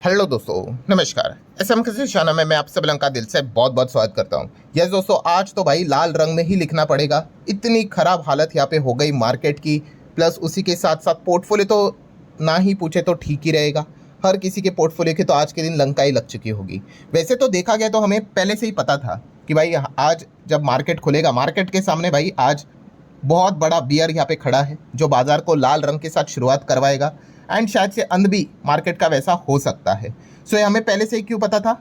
Hello दोस्तों, नमस्कार। SM किसी चैनल में मैं आप सब लोगों का दिल से बहुत बहुत स्वागत करता हूं। यस दोस्तों, आज तो भाई लाल रंग में ही लिखना पड़ेगा। इतनी खराब हालत यहाँ पे हो गई मार्केट की, प्लस उसी के साथ साथ पोर्टफोलियो तो ना ही पूछे तो ठीक ही रहेगा। हर किसी के पोर्टफोलियो की तो आज के दिन लंका ही लग चुकी होगी। वैसे तो देखा गया तो हमें पहले से ही पता था कि भाई आज जब मार्केट खुलेगा, मार्केट के सामने भाई आज बहुत बड़ा बियर यहाँ पे खड़ा है जो बाजार को लाल रंग के साथ शुरुआत करवाएगा। एंड शायद से अंत भी मार्केट का वैसा हो सकता है। सो ये हमें पहले से ही क्यों पता था?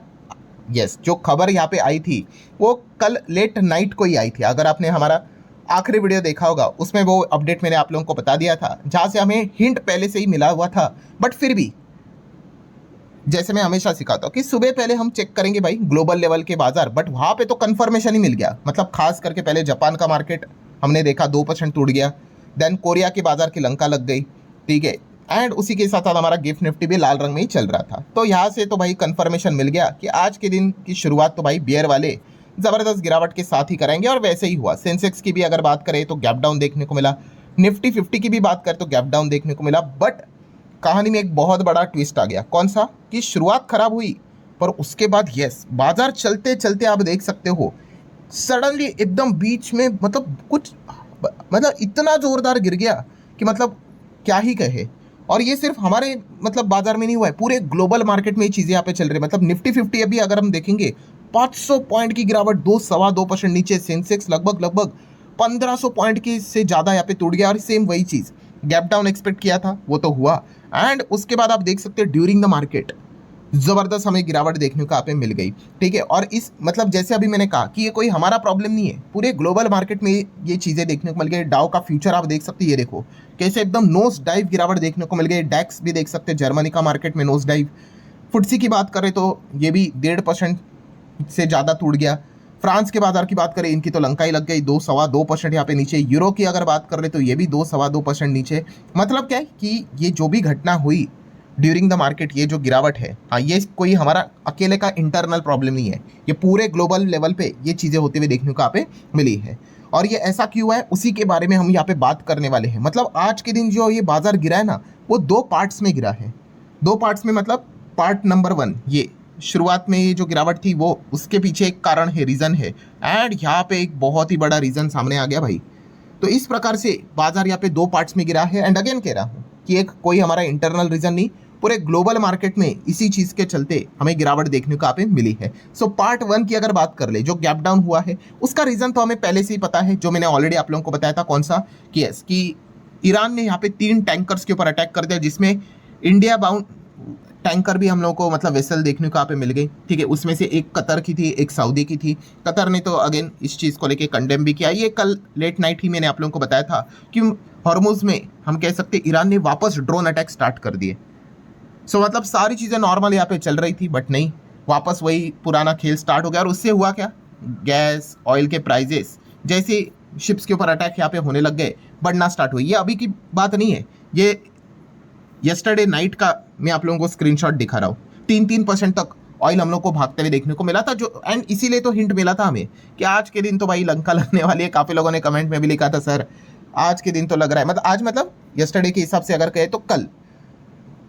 यस, जो खबर यहाँ पे आई थी वो कल लेट नाइट को ही आई थी। अगर आपने हमारा आखिरी वीडियो देखा होगा उसमें वो अपडेट मैंने आप लोगों को बता दिया था, जहाँ से हमें हिंट पहले से ही मिला हुआ था। बट फिर भी जैसे मैं हमेशा सिखाता हूँ कि सुबह पहले हम चेक करेंगे भाई ग्लोबल लेवल के बाजार, बट वहाँ पे तो कंफर्मेशन ही मिल गया। मतलब खास करके पहले जापान का मार्केट हमने देखा 2% टूट गया, देन कोरिया के बाजार की लंका लग गई, ठीक है। एंड उसी के साथ साथ हमारा गिफ्ट निफ्टी भी लाल रंग में ही चल रहा था। तो यहाँ से तो भाई कंफर्मेशन मिल गया कि आज के दिन की शुरुआत तो भाई बियर वाले ज़बरदस्त गिरावट के साथ ही कराएंगे, और वैसे ही हुआ। सेंसेक्स की भी अगर बात करें तो गैप डाउन देखने को मिला, निफ्टी 50 की भी बात करें तो गैप डाउन देखने को मिला। बट कहानी में एक बहुत बड़ा ट्विस्ट आ गया। कौन सा? कि शुरुआत खराब हुई पर उसके बाद यस, बाजार चलते चलते आप देख सकते हो सडनली एकदम बीच में मतलब इतना जोरदार गिर गया कि मतलब क्या ही कहे। और ये सिर्फ हमारे मतलब बाजार में नहीं हुआ है, पूरे ग्लोबल मार्केट में ये चीज़ें यहाँ पे चल रही है। मतलब निफ्टी 50 अभी अगर हम देखेंगे 500 पॉइंट की गिरावट, 2-2.25% नीचे। सेंसेक्स लगभग 1500 पॉइंट की से ज़्यादा यहाँ पे टूट गया। और सेम वही चीज़, गैप डाउन एक्सपेक्ट किया था वो तो हुआ। एंड उसके बाद आप देख सकते हैं ड्यूरिंग द मार्केट ज़बरदस्त हमें गिरावट देखने को यहाँ पे मिल गई, ठीक है। और इस मतलब जैसे अभी मैंने कहा कि ये कोई हमारा प्रॉब्लम नहीं है, पूरे ग्लोबल मार्केट में ये चीज़ें देखने को मिल गई। डाउ का फ्यूचर आप देख सकते हैं, ये देखो कैसे एकदम नोज डाइव गिरावट देखने को मिल गई। डैक्स भी देख सकते हैं, जर्मनी का मार्केट में नोज डाइव। फुटसी की बात करें तो ये भी 1.5% से ज़्यादा टूट गया। फ्रांस के बाजार की बात करें, इनकी तो लंका ही लग गई, 2-2.25% यहाँ पे नीचे। यूरो की अगर बात कर ले तो ये भी 2-2.25% नीचे। मतलब क्या है कि ये जो भी घटना हुई ड्यूरिंग द मार्केट, ये जो गिरावट है, हाँ, ये कोई हमारा अकेले का इंटरनल प्रॉब्लम नहीं है, ये पूरे ग्लोबल लेवल पे ये चीज़ें होते हुए देखने को यहाँ पे मिली है। और ये ऐसा क्यों है उसी के बारे में हम यहाँ पे बात करने वाले हैं। मतलब आज के दिन जो ये बाजार गिरा है ना, वो 2 पार्ट्स में गिरा है। 2 पार्ट्स में मतलब पार्ट नंबर 1, ये शुरुआत में ये जो गिरावट थी वो उसके पीछे एक कारण है, रीज़न है। एंड यहाँ पे एक बहुत ही बड़ा रीज़न सामने आ गया भाई। तो इस प्रकार से बाजार यहाँ पे 2 पार्ट्स में गिरा है। एंड अगेन कह रहा हूँ कि एक कोई हमारा इंटरनल रीज़न नहीं, पूरे ग्लोबल मार्केट में इसी चीज़ के चलते हमें गिरावट देखने को यहाँ पे मिली है। सो पार्ट 1 की अगर बात कर ले, जो गैप डाउन हुआ है उसका रीज़न तो हमें पहले से ही पता है, जो मैंने ऑलरेडी आप लोगों को बताया था। कौन सा? कि यस, कि ईरान ने यहाँ पे 3 टैंकर्स के ऊपर अटैक कर दिया, जिसमें इंडिया बाउंड टैंकर भी हम लोगों को मतलब वेसल देखने को यहाँ पे मिल गई, ठीक है। उसमें से एक कतर की थी, एक सऊदी की थी। कतर ने तो अगेन इस चीज़ को लेके कंडेम भी किया। ये कल लेट नाइट ही मैंने आप लोगों को बताया था कि हॉर्मुज में हम कह सकते ईरान ने वापस ड्रोन अटैक स्टार्ट कर दिए। सो मतलब सारी चीज़ें नॉर्मल यहाँ पे चल रही थी, बट नहीं, वापस वही पुराना खेल स्टार्ट हो गया। और उससे हुआ क्या? गैस ऑयल के प्राइजेस जैसे शिप्स के ऊपर अटैक यहाँ पे होने लग गए, बढ़ना स्टार्ट हुई। ये अभी की बात नहीं है, ये यस्टरडे नाइट का मैं आप लोगों को स्क्रीनशॉट दिखा रहा हूँ। 3% तक ऑयल हम लोग को भागते हुए देखने को मिला था, जो एंड इसीलिए तो हिंट मिला था हमें कि आज के दिन तो भाई लंका लगने वाली है। काफ़ी लोगों ने कमेंट में भी लिखा था सर आज के दिन तो लग रहा है, मतलब आज मतलब यस्टरडे के हिसाब से अगर कहे तो कल,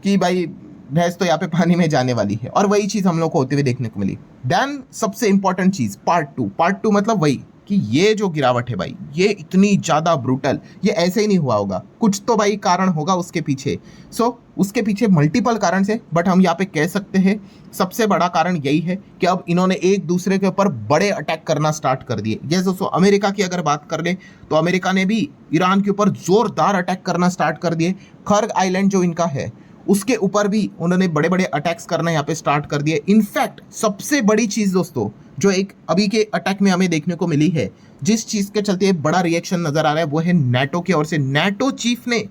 कि भाई भैंस तो यहाँ पे पानी में जाने वाली है। और वही चीज़ हम लोग को होते हुए देखने को मिली। देन सबसे इंपॉर्टेंट चीज़ पार्ट टू मतलब वही कि ये जो गिरावट है भाई, ये इतनी ज़्यादा ब्रूटल, ये ऐसे ही नहीं हुआ होगा, कुछ तो भाई कारण होगा उसके पीछे। सो उसके पीछे मल्टीपल कारण से, बट हम यहाँ पे कह सकते हैं सबसे बड़ा कारण यही है कि अब इन्होंने एक दूसरे के ऊपर बड़े अटैक करना स्टार्ट कर दिए। ये दोस्तों अमेरिका की अगर बात कर ले तो अमेरिका ने भी ईरान के ऊपर जोरदार अटैक करना स्टार्ट कर दिए। खर्ग आइलैंड जो इनका है उसके ऊपर भी उन्होंने बड़े बड़े अटैक्स करना यहाँ पे स्टार्ट कर दिए। इनफैक्ट सबसे बड़ी चीज़ दोस्तों जो एक अभी के अटैक में हमें देखने को मिली है, जिस चीज़ के चलते बड़ा रिएक्शन नजर आ रहा है, वो है नाटो की ओर से। नाटो चीफ ने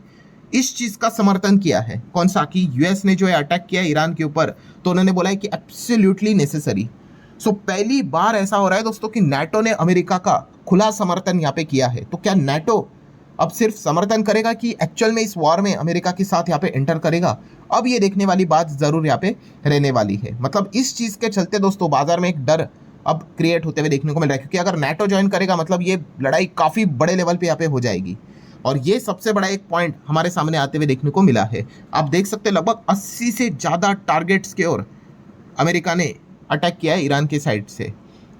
इस चीज़ का समर्थन किया है। कौन सा? कि यूएस ने जो है अटैक किया ईरान के ऊपर, तो उन्होंने बोला है कि एब्सोल्युटली नेसेसरी। सो पहली बार ऐसा हो रहा है दोस्तों कि नाटो ने अमेरिका का खुला समर्थन यहाँ पे किया है। तो क्या नाटो अब सिर्फ समर्थन करेगा कि एक्चुअल में इस वॉर में अमेरिका के साथ यहाँ पे एंटर करेगा? अब ये देखने वाली बात जरूर यहाँ पे रहने वाली है। मतलब इस चीज़ के चलते दोस्तों बाजार में एक डर अब क्रिएट होते हुए देखने को मिल रहा है, क्योंकि अगर नाटो ज्वाइन करेगा मतलब ये लड़ाई काफ़ी बड़े लेवल पे यहाँ पे हो जाएगी। और ये सबसे बड़ा एक पॉइंट हमारे सामने आते हुए देखने को मिला है। आप देख सकते हैं लगभग 80 से ज़्यादा टारगेट्स के ओर अमेरिका ने अटैक किया है ईरान के साइड से।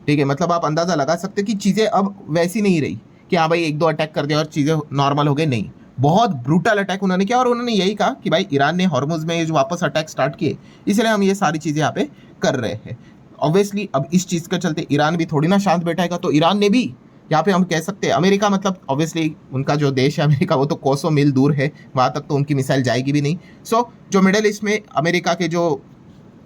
ठीक है, मतलब आप अंदाज़ा लगा सकते हैं कि चीज़ें अब वैसी नहीं रही कि हाँ भाई एक दो अटैक कर दिया और चीज़ें नॉर्मल हो गई, नहीं, बहुत ब्रूटल अटैक उन्होंने किया। और उन्होंने यही कहा कि भाई ईरान ने हॉर्मुज में जो वापस अटैक स्टार्ट किए, इसलिए हम ये सारी चीज़ें यहाँ पे कर रहे हैं। ऑब्वियसली अब इस चीज़ के चलते ईरान भी थोड़ी ना शांत बैठाएगा, तो ईरान ने भी यहाँ पे हम कह सकते हैं, अमेरिका मतलब ऑब्वियसली उनका जो देश है अमेरिका, वो तो कोसों मील दूर है, वहाँ तक तो उनकी मिसाइल जाएगी भी नहीं। सो जो मिडिल ईस्ट में अमेरिका के जो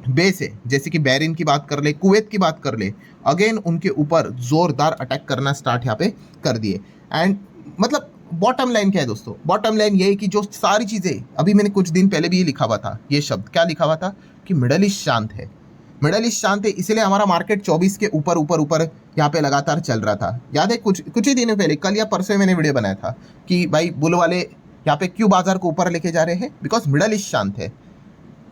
बेस है, जैसे कि बहरीन की बात कर ले, कुवैत की बात कर ले, अगेन उनके ऊपर जोरदार अटैक करना स्टार्ट यहाँ पे कर दिए। एंड मतलब बॉटम लाइन क्या है दोस्तों, बॉटम लाइन ये है कि जो सारी चीज़ें अभी मैंने कुछ दिन पहले भी ये लिखा हुआ था, ये शब्द क्या लिखा हुआ था कि मिडिल ईस्ट शांत है, मिडिल ईस्ट शांत है, इसलिए हमारा मार्केट 24 के ऊपर ऊपर ऊपर यहाँ पे लगातार चल रहा था। याद है कुछ ही दिनों पहले, कल या परसों मैंने वीडियो बनाया था कि भाई बुल वाले यहाँ पे क्यों बाजार को ऊपर लेके जा रहे हैं, बिकॉज मिडिल ईस्ट शांत है।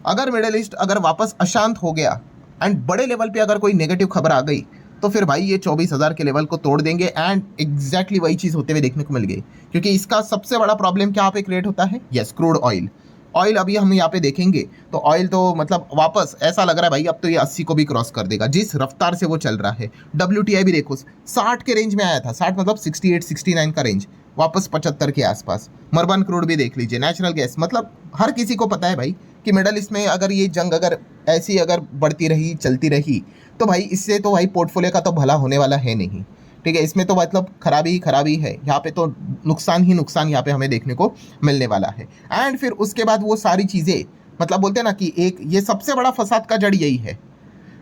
अगर मिडिल ईस्ट अगर वापस अशांत हो गया एंड बड़े लेवल पे अगर कोई नेगेटिव खबर आ गई, तो फिर भाई ये 24,000 के लेवल को तोड़ देंगे। एंड एग्जैक्टली वही चीज़ होते हुए देखने को मिल गई, क्योंकि इसका सबसे बड़ा प्रॉब्लम क्या यहाँ पे क्रिएट होता है, यस, क्रूड ऑयल। ऑयल अभी हम यहाँ पे देखेंगे तो ऑयल तो मतलब वापस ऐसा लग रहा है भाई अब तो ये 80 को भी क्रॉस कर देगा, जिस रफ्तार से वो चल रहा है। WTI भी देखो 60 के रेंज में आया था, 60 मतलब 68 69 का रेंज, वापस 75 के आसपास। मर्बन क्रूड भी देख लीजिए, नेचुरल गैस, मतलब हर किसी को पता है भाई कि मिडल ईस्ट में अगर ये जंग अगर ऐसी अगर बढ़ती रही, चलती रही, तो भाई इससे तो भाई पोर्टफोलियो का तो भला होने वाला है नहीं। ठीक है, इसमें तो मतलब खराबी ही खराबी है, यहाँ पे तो नुकसान ही नुकसान यहाँ पे हमें देखने को मिलने वाला है। एंड फिर उसके बाद वो सारी चीज़ें, मतलब बोलते हैं ना कि एक ये सबसे बड़ा फसाद का जड़ यही है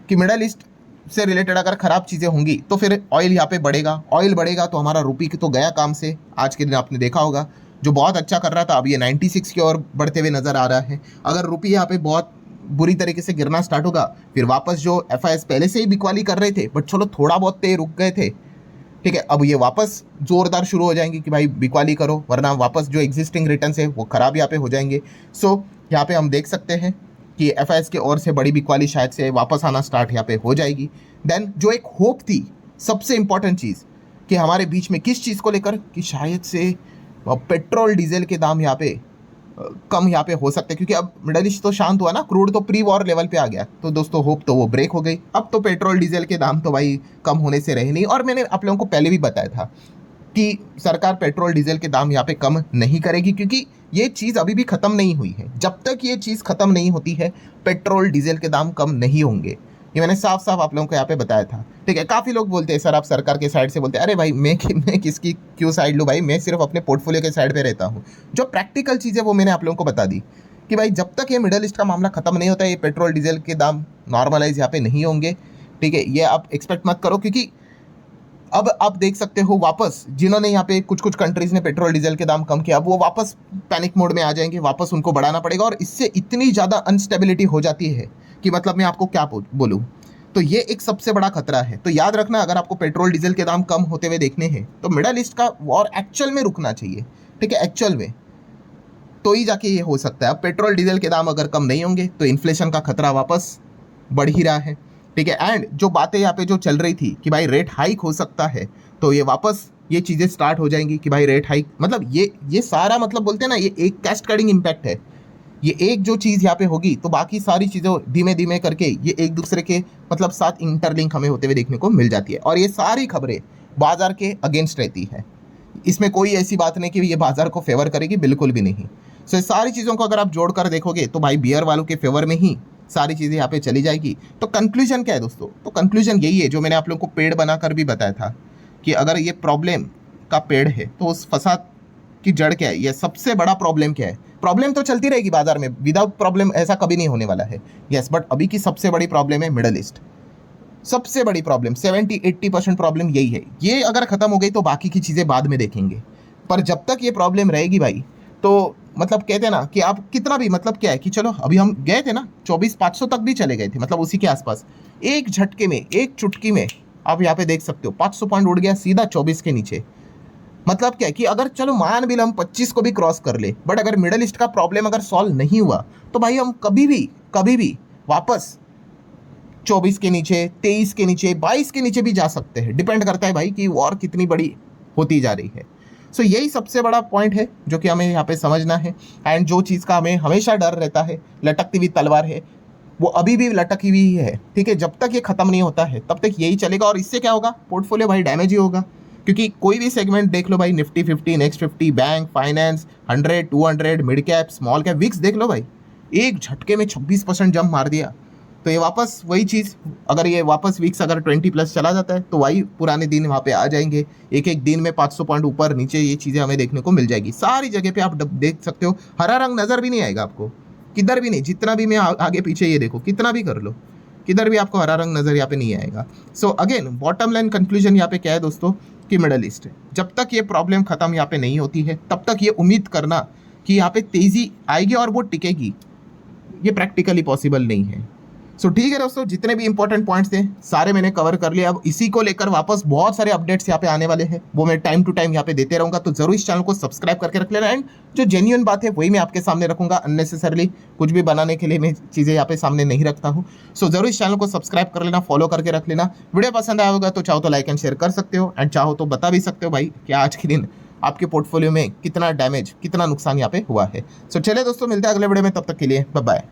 कि मिडल ईस्ट से रिलेटेड अगर खराब चीज़ें होंगी तो फिर ऑयल यहाँ पे बढ़ेगा, ऑयल बढ़ेगा तो हमारा रुपये तो गया काम से। आज के दिन आपने देखा होगा जो बहुत अच्छा कर रहा था, अब ये 96 की ओर बढ़ते हुए नजर आ रहा है। अगर रुपये यहाँ पे बहुत बुरी तरीके से गिरना स्टार्ट होगा, फिर वापस जो FIS पहले से ही बिकवाली कर रहे थे, बट चलो थोड़ा बहुत ते रुक गए थे, ठीक है, अब ये वापस जोरदार शुरू हो जाएंगे कि भाई बिकवाली करो, वरना वापस जो एग्जिस्टिंग रिटर्न्स है वो खराब यहाँ पे हो जाएंगे। सो यहाँ पे हम देख सकते हैं कि FIS के ओर से बड़ी बिकवाली शायद से वापस आना स्टार्ट यहाँ पे हो जाएगी। देन जो एक होप थी, सबसे इंपॉर्टेंट चीज़ कि हमारे बीच में किस चीज़ को लेकर, कि शायद से पेट्रोल डीजल के दाम यहाँ पे कम यहाँ पे हो सकते हैं, क्योंकि अब मिडल ईस्ट तो शांत हुआ ना, क्रूड तो प्री वॉर लेवल पे आ गया, तो दोस्तों होप तो वो ब्रेक हो गई। अब तो पेट्रोल डीजल के दाम तो भाई कम होने से रहे नहीं। और मैंने आप लोगों को पहले भी बताया था कि सरकार पेट्रोल डीजल के दाम यहाँ पे कम नहीं करेगी, क्योंकि ये चीज़ अभी भी ख़त्म नहीं हुई है। जब तक ये चीज़ ख़त्म नहीं होती है, पेट्रोल डीजल के दाम कम नहीं होंगे, ये मैंने साफ साफ आप लोगों को यहाँ पे बताया था। ठीक है, काफ़ी लोग बोलते हैं सर आप सरकार के साइड से बोलते हैं, अरे भाई मैं किसकी क्यों साइड लूँ भाई, मैं सिर्फ अपने पोर्टफोलियो के साइड पे रहता हूँ। जो प्रैक्टिकल चीज़ है वो मैंने आप लोगों को बता दी कि भाई जब तक ये मिडल ईस्ट का मामला खत्म नहीं होता है, ये पेट्रोल डीजल के दाम नॉर्मलाइज यहाँ पे नहीं होंगे। ठीक है, ये आप एक्सपेक्ट मत करो, क्योंकि अब आप देख सकते हो वापस जिन्होंने यहाँ पे कुछ कंट्रीज ने पेट्रोल डीजल के दाम कम किया, अब वो वापस पैनिक मोड में आ जाएंगे, वापस उनको बढ़ाना पड़ेगा, और इससे इतनी ज़्यादा अनस्टेबिलिटी हो जाती है कि मतलब मैं आपको क्या बोलूँ। तो ये एक सबसे बड़ा खतरा है। तो याद रखना, अगर आपको पेट्रोल डीजल के दाम कम होते हुए देखने हैं तो मिडल ईस्ट का वॉर एक्चुअल में रुकना चाहिए। ठीक है, एक्चुअल में तो ही जाके ये हो सकता है। अब पेट्रोल डीजल के दाम अगर कम नहीं होंगे तो इन्फ्लेशन का खतरा वापस बढ़ ही रहा है। ठीक है, एंड जो बातें यहाँ पे जो चल रही थी कि भाई रेट हाइक हो सकता है, तो ये वापस ये चीज़ें स्टार्ट हो जाएंगी कि भाई रेट हाइक, मतलब ये सारा मतलब बोलते हैं ना, ये एक कैस्केडिंग इम्पैक्ट है। ये एक जो चीज़ यहाँ पे होगी तो बाकी सारी चीज़ें धीमे धीमे करके ये एक दूसरे के मतलब साथ इंटरलिंक हमें होते हुए देखने को मिल जाती है। और ये सारी खबरें बाजार के अगेंस्ट रहती है, इसमें कोई ऐसी बात नहीं कि ये बाजार को फेवर करेगी, बिल्कुल भी नहीं। सो सारी चीज़ों को अगर आप जोड़कर देखोगे तो भाई बियर वालों के फेवर में ही सारी चीज़ें यहाँ पे चली जाएगी। तो कंक्लूजन क्या है दोस्तों, तो कंक्लूजन यही है जो मैंने आप लोगों को पेड़ बनाकर भी बताया था कि अगर ये प्रॉब्लम का पेड़ है तो उस फसाद की जड़ क्या है, ये सबसे बड़ा प्रॉब्लम क्या है। प्रॉब्लम तो चलती रहेगी बाजार में, विदाउट प्रॉब्लम ऐसा कभी नहीं होने वाला है, यस, बट अभी की सबसे बड़ी प्रॉब्लम है मिडल ईस्ट। सबसे बड़ी प्रॉब्लम 70-80% प्रॉब्लम यही है। ये अगर ख़त्म हो गई तो बाकी की चीज़ें बाद में देखेंगे, पर जब तक ये प्रॉब्लम रहेगी भाई, तो मतलब कहते हैं ना कि आप कितना भी मतलब क्या है कि चलो अभी हम गए थे ना 24,500 तक भी चले गए थे, मतलब उसी के आसपास, एक झटके में, एक चुटकी में आप यहाँ पे देख सकते हो 500 पॉइंट उड़ गया सीधा 24 के नीचे। मतलब क्या है कि अगर चलो मान भी हम 25 को भी क्रॉस कर ले, बट अगर मिडल ईस्ट का प्रॉब्लम अगर सॉल्व नहीं हुआ तो भाई हम कभी भी वापस 24 के नीचे, 23 के नीचे, 22 के नीचे भी जा सकते हैं। डिपेंड करता है भाई कि वॉर कितनी बड़ी होती जा रही है। सो यही सबसे बड़ा पॉइंट है जो कि हमें यहाँ पे समझना है। एंड जो चीज़ का हमें हमेशा डर रहता है, लटकती हुई तलवार है, वो अभी भी लटकी हुई है, ठीक है। जब तक ये खत्म नहीं होता है तब तक यही चलेगा, और इससे क्या होगा, पोर्टफोलियो भाई डैमेज ही होगा। क्योंकि कोई भी सेगमेंट देख लो भाई, Nifty 50, next 50, bank, finance, 100, 200, mid cap, small cap, VIX देख लो भाई, एक झटके में 26% जंप मार दिया। तो ये वापस वही चीज़, अगर ये वापस विक्स अगर 20+ चला जाता है तो वही पुराने दिन वहाँ पे आ जाएंगे। एक एक दिन में 500 पॉइंट ऊपर नीचे ये चीज़ें हमें देखने को मिल जाएगी। सारी जगह पे आप देख सकते हो, हरा रंग नज़र भी नहीं आएगा आपको, किधर भी नहीं। जितना भी मैं आगे पीछे ये देखो, कितना भी कर लो, किधर भी आपको हरा रंग नज़र यहाँ पे नहीं आएगा। So again bottom line conclusion यहाँ पे क्या है दोस्तों, कि मिडल ईस्ट है। जब तक ये प्रॉब्लम खत्म यहाँ पे नहीं होती है तब तक ये उम्मीद करना कि यहाँ पे तेज़ी आएगी और वो टिकेगी, ये प्रैक्टिकली पॉसिबल नहीं है। सो ठीक है दोस्तों, जितने भी इंपॉर्टेंट पॉइंट्स थे सारे मैंने कवर कर लिया। अब इसी को लेकर वापस बहुत सारे अपडेट्स यहाँ पे आने वाले हैं, वो मैं टाइम टू टाइम यहाँ पे देते रहूँगा। तो जरूर इस चैनल को सब्सक्राइब करके रख लेना। एंड जो जेन्युइन बात है वही मैं आपके सामने रखूँगा, अननेसेसरली कुछ भी बनाने के लिए मैं चीज़ें यहाँ पे सामने नहीं रखता हूँ। सो जरूर इस चैनल को सब्सक्राइब कर लेना, फॉलो करके रख लेना। वीडियो पसंद आया होगा तो चाहो तो लाइक एंड शेयर कर सकते हो, एंड चाहो तो बता भी सकते हो भाई कि आज के दिन आपके पोर्टफोलियो में कितना डैमेज, कितना नुकसान यहाँ पे हुआ है। सो चलिए दोस्तों, मिलते हैं अगले वीडियो में, तब तक के लिए बाय बाय।